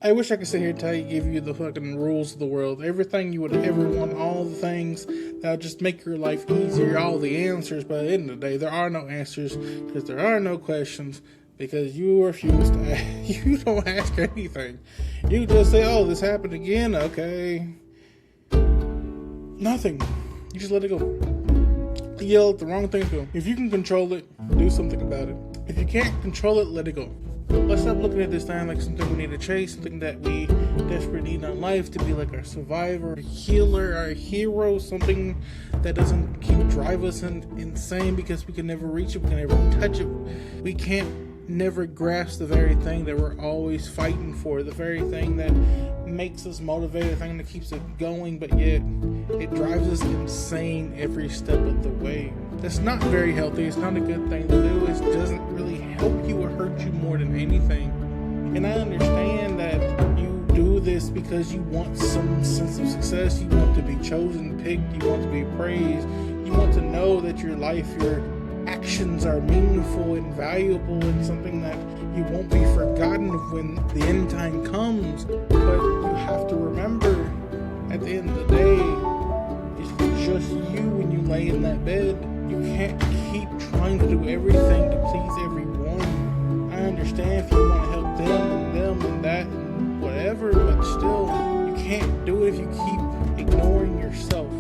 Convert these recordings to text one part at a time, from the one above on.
I wish I could sit here and give you the fucking rules of the world. Everything you would ever want, all the things that would just make your life easier, all the answers. But at the end of the day, there are no answers because there are no questions because you refuse to ask. You don't ask anything. You just say, oh, this happened again? Okay. Nothing. You just let it go. You yell at the wrong thing to do. If you can control it, do something about it. If you can't control it, let it go. Let's stop looking at this thing like something we need to chase, something that we desperately need in life to be like our survivor, our healer, our hero, something that doesn't keep drive us insane because we can never reach it, we can never touch it. We can't never grasp the very thing that we're always fighting for, the very thing that makes us motivated, the thing that keeps it going, but yet it drives us insane every step of the way. That's not very healthy. It's not a good thing to do. It doesn't really help you or hurt you more than anything. And I understand that you do this because you want some sense of success. You want to be chosen, picked. You want to be praised. You want to know that your life, your actions are meaningful and valuable and something that you won't be forgotten when the end time comes. But you have to remember, at the end of the day, it's just you when you lay in that bed. You can't keep trying to do everything to please everyone. I understand if you want to help them and that and whatever, but still, you can't do it if you keep ignoring yourself.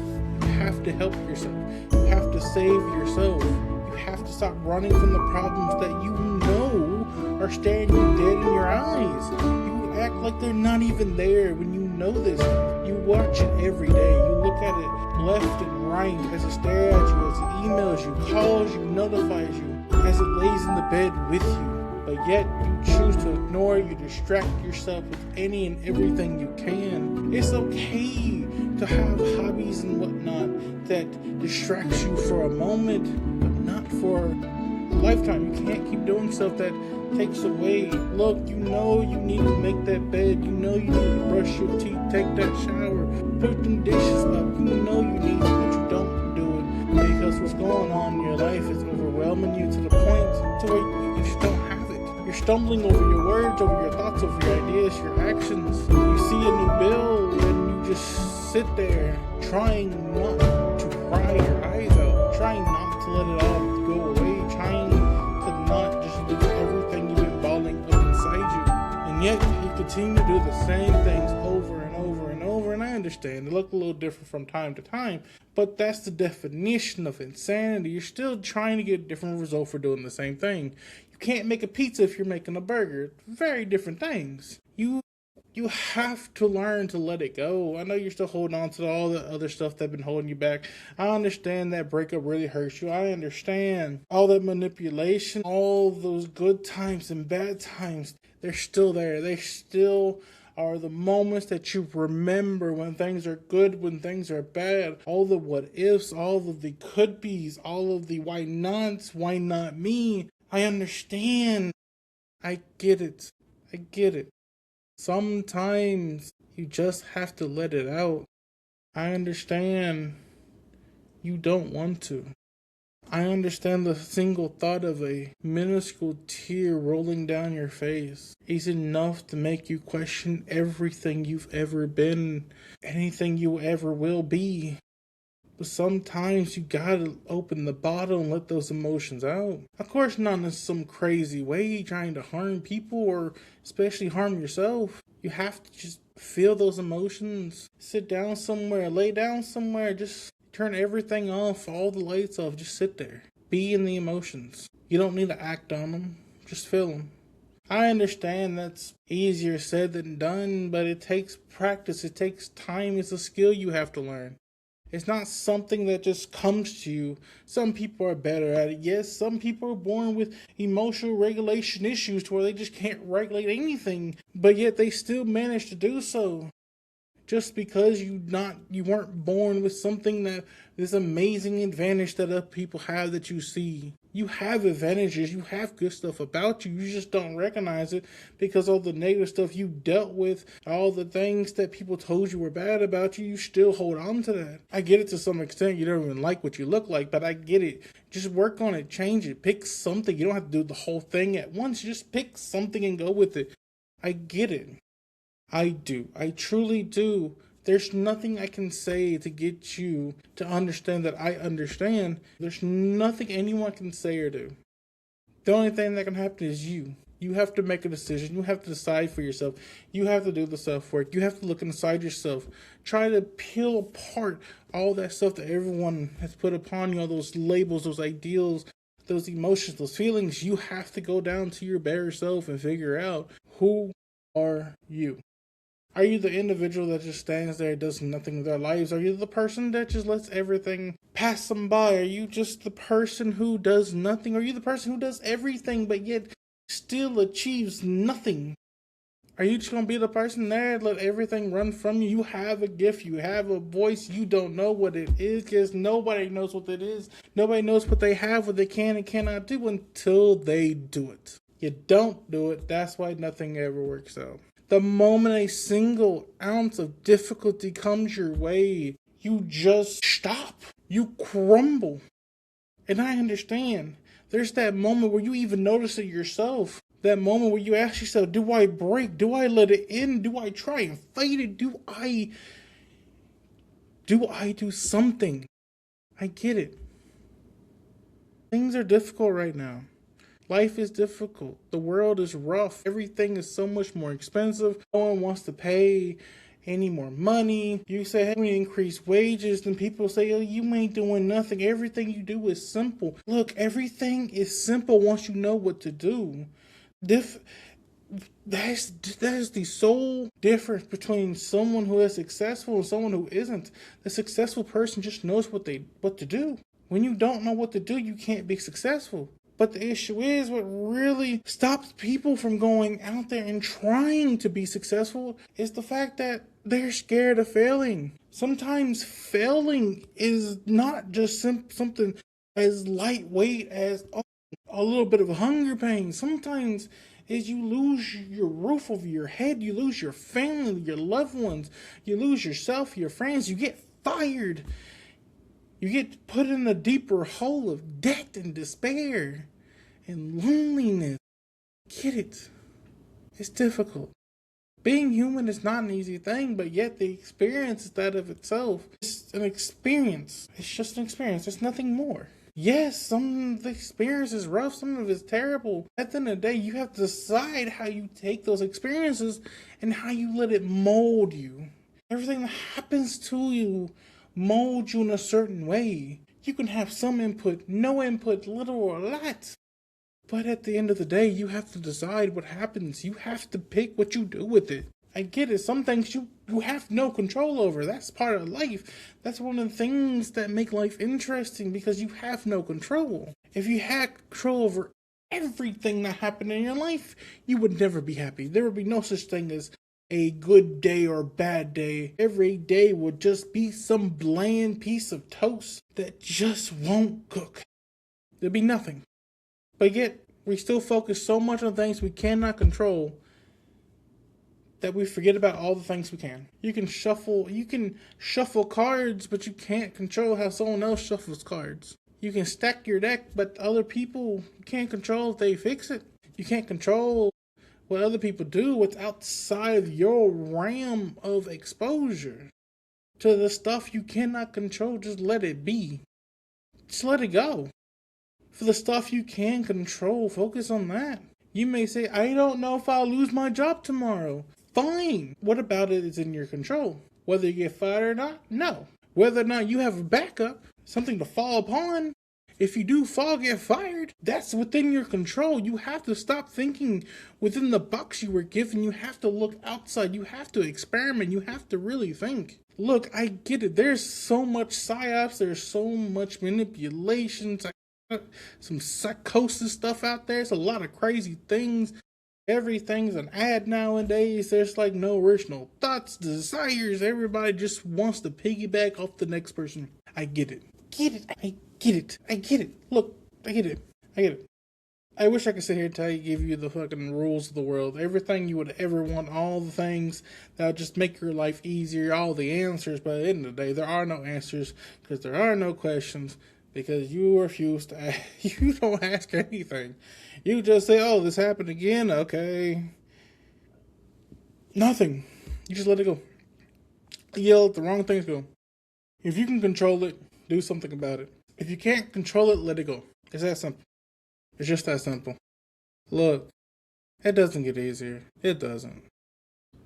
You have to help yourself. You have to save yourself. You have to stop running from the problems that you know are staring you dead in your eyes. You act like they're not even there when you know this. You watch it every day. You look at it left and right as it stares at you, as it emails you, calls you, notifies you, as it lays in the bed with you. But yet you choose to ignore, you distract yourself with any and everything you can. It's okay to have hobbies and whatnot that distracts you for a moment, but not for a lifetime. You can't keep doing stuff that takes away. Look, you know you need to make that bed. You know you need to brush your teeth, take that shower, put them dishes up. You know you need to, but you don't do it because what's going on in your life is overwhelming you to the point to where you just don't have it. You're stumbling over your words, over your thoughts, over your ideas, your actions. You see a new bill and you just sit there trying not to cry your eyes out, trying not to let it all go away, trying to not just lose everything you've been balling up inside you. And yet you continue to do the same things over and over and over. And I understand they look a little different from time to time, but that's the definition of insanity. You're still trying to get a different result for doing the same thing. You can't make a pizza if you're making a burger. Very different things. You have to learn to let it go. I know you're still holding on to all the other stuff that's been holding you back. I understand that breakup really hurts you. I understand all that manipulation, all those good times and bad times, they're still there. They still are the moments that you remember when things are good, when things are bad. All the what ifs, all of the could be's, all of the why nots, why not me. I understand. I get it. I get it. Sometimes you just have to let it out. I understand you don't want to. I understand the single thought of a minuscule tear rolling down your face is enough to make you question everything you've ever been, anything you ever will be. But sometimes you gotta open the bottle and let those emotions out. Of course, not in some crazy way trying to harm people or especially harm yourself. You have to just feel those emotions. Sit down somewhere, lay down somewhere, just turn everything off, all the lights off, just sit there. Be in the emotions. You don't need to act on them, just feel them. I understand that's easier said than done, but it takes practice, it takes time, it's a skill you have to learn. It's not something that just comes to you. Some people are better at it. Yes, some people are born with emotional regulation issues to where they just can't regulate anything, but yet they still manage to do so. Just because you weren't born with something that this amazing advantage that other people have that you see. You have advantages, you have good stuff about you, you just don't recognize it because all the negative stuff you dealt with, all the things that people told you were bad about you, you still hold on to that. I get it to some extent, you don't even like what you look like, but I get it. Just work on it, change it, pick something. You don't have to do the whole thing at once, just pick something and go with it. I get it. I do. I truly do. There's nothing I can say to get you to understand that I understand. There's nothing anyone can say or do. The only thing that can happen is you. You have to make a decision. You have to decide for yourself. You have to do the self work. You have to look inside yourself. Try to peel apart all that stuff that everyone has put upon you, all those labels, those ideals, those emotions, those feelings. You have to go down to your bare self and figure out, who are you? Are you the individual that just stands there and does nothing with their lives? Are you the person that just lets everything pass them by? Are you just the person who does nothing? Are you the person who does everything but yet still achieves nothing? Are you just going to be the person there and let everything run from you? You have a gift, you have a voice, you don't know what it is, because nobody knows what it is. Nobody knows what they have, what they can and cannot do until they do it. You don't do it, that's why nothing ever works out. The moment a single ounce of difficulty comes your way, you just stop. You crumble. And I understand. There's that moment where you even notice it yourself. That moment where you ask yourself, do I break? Do I let it in? Do I try and fight it? Do I do something? I get it. Things are difficult right now. Life is difficult. The world is rough. Everything is so much more expensive. No one wants to pay any more money. You say, hey, we increase wages, then people say, oh, you ain't doing nothing. Everything you do is simple. Look, everything is simple once you know what to do. That's the sole difference between someone who is successful and someone who isn't. The successful person just knows what to do. When you don't know what to do, you can't be successful. But the issue is, what really stops people from going out there and trying to be successful is the fact that they're scared of failing. Sometimes failing is not just something as lightweight as a little bit of hunger pain. Sometimes is you lose your roof over your head, you lose your family, your loved ones, you lose yourself, your friends, you get fired. You get put in a deeper hole of debt and despair and loneliness. Get it? It's difficult. Being human is not an easy thing, but yet the experience is that of itself. It's an experience. It's just an experience. There's nothing more. Yes, some of the experience is rough, some of it's terrible. At the end of the day, you have to decide how you take those experiences and how you let it mold you. Everything that happens to you mold you in a certain way. You can have some input, no input, little or a lot. But at the end of the day, you have to decide what happens. You have to pick what you do with it. I get it. Some things you have no control over. That's part of life. That's one of the things that make life interesting, because you have no control. If you had control over everything that happened in your life, you would never be happy. There would be no such thing as a good day or a bad day. Every day would just be some bland piece of toast that just won't cook. There'd be nothing. But yet, we still focus so much on things we cannot control that we forget about all the things we can. You can shuffle cards, but you can't control how someone else shuffles cards. You can stack your deck, but other people, you can't control if they fix it. You can't control what other people do, what's outside of your realm of exposure to the stuff you cannot control. Just let it be. Just let it go. For the stuff you can control, focus on that. You may say, I don't know if I'll lose my job tomorrow. Fine. What about it is in your control? Whether you get fired or not? No. Whether or not you have a backup, something to fall upon. If you do get fired, that's within your control. You have to stop thinking within the box you were given. You have to look outside. You have to experiment. You have to really think. Look, I get it. There's so much psyops. There's so much manipulation. Some psychosis stuff out there. It's a lot of crazy things. Everything's an ad nowadays. There's like no original thoughts, desires. Everybody just wants to piggyback off the next person. I get it. I get it. Look, I get it. I wish I could sit here and give you the fucking rules of the world. Everything you would ever want, all the things that would just make your life easier, all the answers. But at the end of the day, there are no answers because there are no questions. Because you refuse to ask. You don't ask anything. You just say, oh, this happened again? Okay. Nothing. You just let it go. You let the wrong things go. If you can control it, do something about it. If you can't control it, let it go. It's that simple. It's just that simple. Look, it doesn't get easier. It doesn't.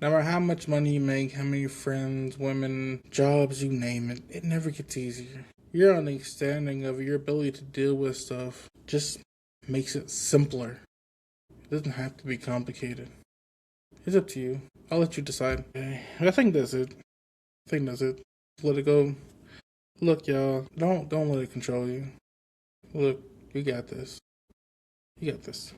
No matter how much money you make, how many friends, women, jobs, you name it, it never gets easier. Your understanding of your ability to deal with stuff just makes it simpler. It doesn't have to be complicated. It's up to you. I'll let you decide. Okay. I think that's it. Let it go. Look, y'all, don't let it control you. Look, you got this. You got this.